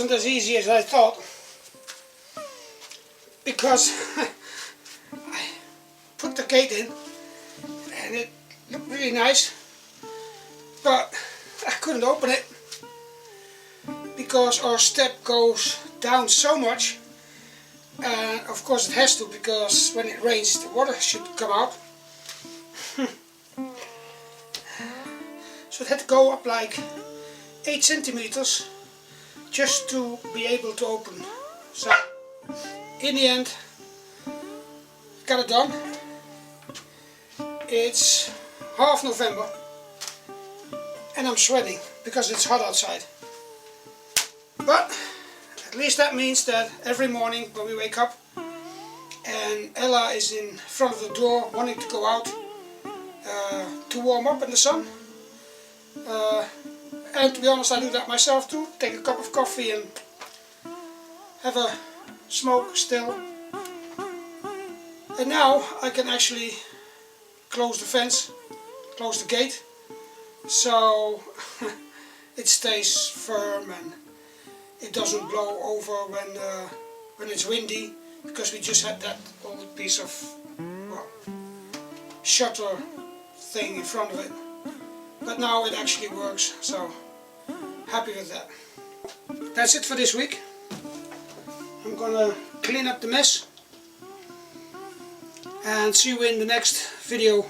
wasn't as easy as I thought, because I put the gate in and it looked really nice, but I couldn't open it because our step goes down so much, and of course it has to, because when it rains the water should come out. So it had to go up like 8 centimeters just to be able to open. So in the end, got it done. It's half November and I'm sweating because it's hot outside. But at least that means that every morning when we wake up and Ella is in front of the door wanting to go out to warm up in the sun, and to be honest, I do that myself too. Take a cup of coffee and have a smoke still. And now I can actually close the fence, close the gate, so it stays firm and it doesn't blow over when it's windy, because we just had that old piece of, well, shutter thing in front of it. But now it actually works, so happy with that. That's it for this week. I'm gonna clean up the mess and see you in the next video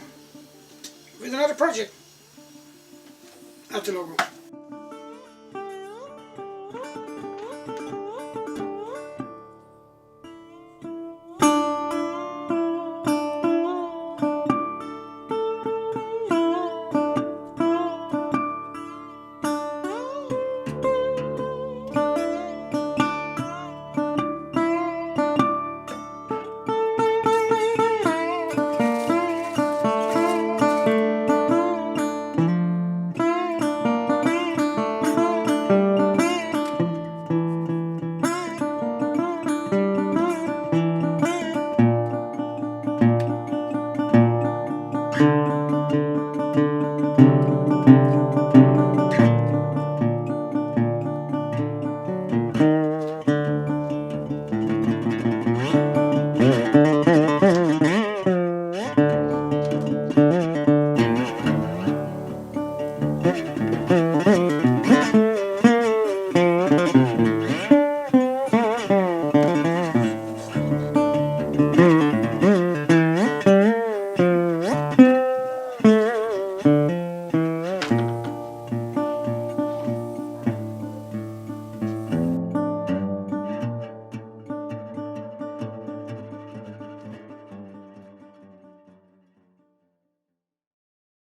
with another project. Out the logo.